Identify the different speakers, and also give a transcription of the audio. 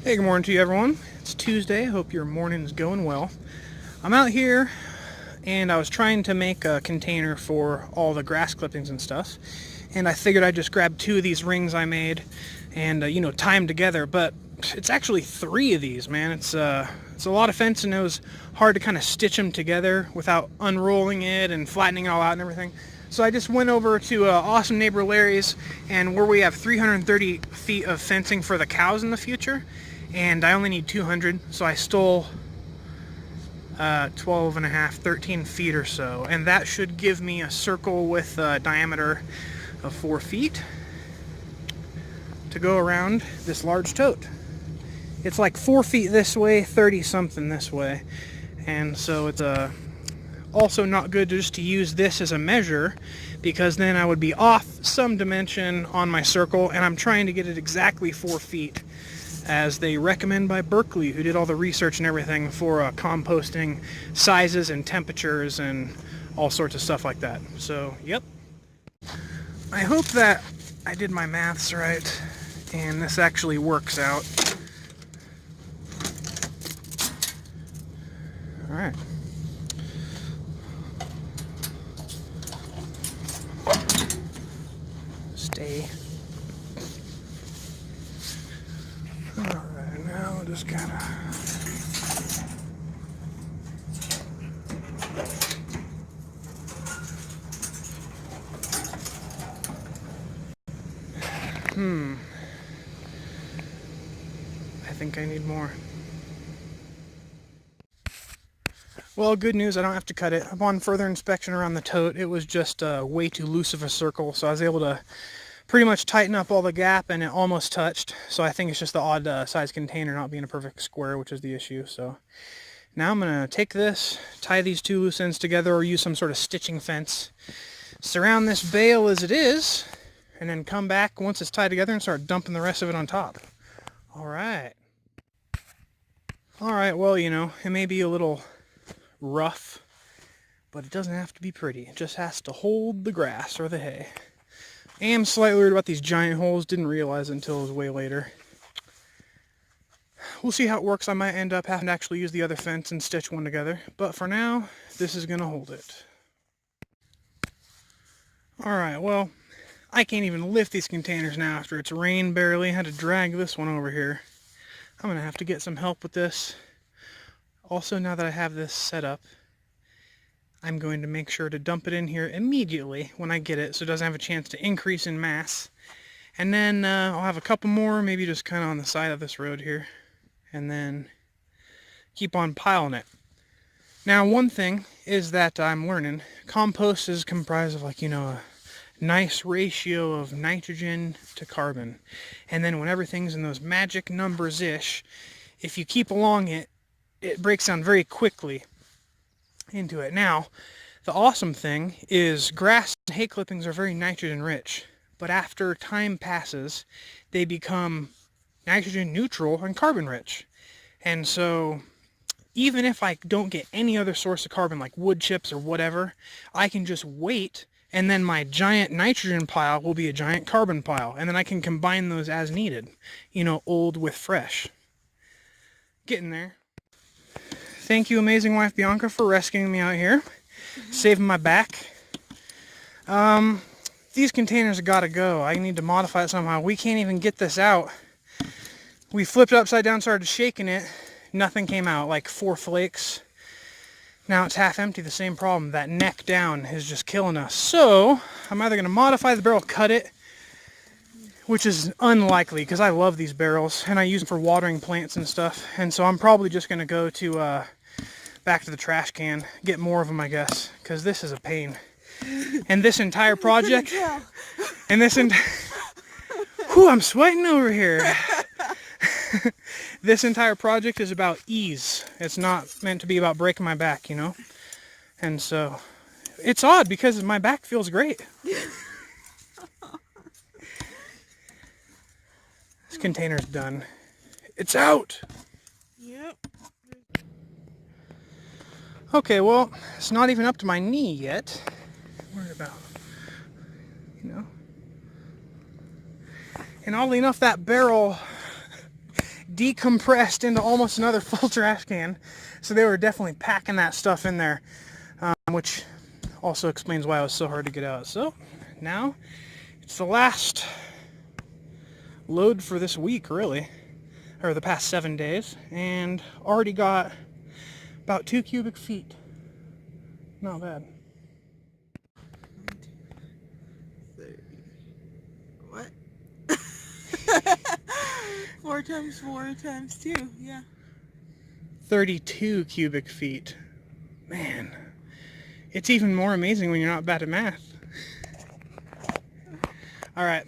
Speaker 1: Hey, good morning to you, everyone. It's Tuesday. Hope your morning's going well. I'm out here and I was trying to make a container for all the grass clippings and stuff. And I figured I'd just grab 2 of these rings I made and, tie them together. But it's actually 3 of these, man. It's a lot of fence, and it was hard to kind of stitch them together without unrolling it and flattening it all out and everything. So I just went over to awesome neighbor Larry's, and where we have 330 feet of fencing for the cows in the future, and I only need 200, so I stole 12 and a half, 13 feet or so, and that should give me a circle with a diameter of 4 feet to go around this large tote. It's like 4 feet this way, 30 something this way, and so it's also not good just to use this as a measure, because then I would be off some dimension on my circle, and I'm trying to get it exactly 4 feet as they recommend by Berkeley, who did all the research and everything for composting sizes and temperatures and all sorts of stuff like that. So, yep. I hope that I did my maths right and this actually works out. All right. Stay. Alright, now just kind of... I think I need more. Well, good news, I don't have to cut it. Upon further inspection around the tote, it was just way too loose of a circle, so I was able to pretty much tighten up all the gap, and it almost touched. So I think it's just the odd size container not being a perfect square, which is the issue. So now I'm going to take this, tie these 2 loose ends together, or use some sort of stitching fence, surround this bale as it is, and then come back once it's tied together and start dumping the rest of it on top. Alright, well, it may be a little rough, but it doesn't have to be pretty. It just has to hold the grass or the hay. I am slightly worried about these giant holes. Didn't realize it until it was way later. We'll see how it works. I might end up having to actually use the other fence and stitch one together, but for now, this is going to hold it. Alright, well, I can't even lift these containers now after it's rained barely. I had to drag this one over here. I'm going to have to get some help with this. Also, now that I have this set up, I'm going to make sure to dump it in here immediately when I get it, so it doesn't have a chance to increase in mass. And then I'll have a couple more, maybe just kind of on the side of this road here, and then keep on piling it. Now, one thing is that I'm learning, compost is comprised of a nice ratio of nitrogen to carbon. And then when everything's in those magic numbers-ish, if you keep along it, it breaks down very quickly into it. Now, the awesome thing is grass and hay clippings are very nitrogen rich, but after time passes, they become nitrogen neutral and carbon rich. And so even if I don't get any other source of carbon like wood chips or whatever, I can just wait, and then my giant nitrogen pile will be a giant carbon pile, and then I can combine those as needed, old with fresh. Getting there. Thank you, amazing wife Bianca, for rescuing me out here, saving my back. These containers have got to go. I need to modify it somehow. We can't even get this out. We flipped it upside down, started shaking it. Nothing came out, like 4 flakes. Now it's half empty, the same problem. That neck down is just killing us. So I'm either going to modify the barrel, cut it, which is unlikely because I love these barrels and I use them for watering plants and stuff. And so I'm probably just going to go to back to the trash can, get more of them, I guess, because this is a pain. And this entire project, and this whew, I'm sweating over here. This entire project is about ease. It's not meant to be about breaking my back, And so it's odd because my back feels great. This container's done. It's out.
Speaker 2: Yep.
Speaker 1: Okay, well, it's not even up to my knee yet. I'm worried about, And oddly enough, that barrel decompressed into almost another full trash can. So they were definitely packing that stuff in there, which also explains why it was so hard to get out. So now it's the last load for this week, really, or the past 7 days, and already got about 2 cubic feet. Not bad.
Speaker 2: What? 4 times 4 times 2, yeah.
Speaker 1: 32 cubic feet. Man, it's even more amazing when you're not bad at math. All right,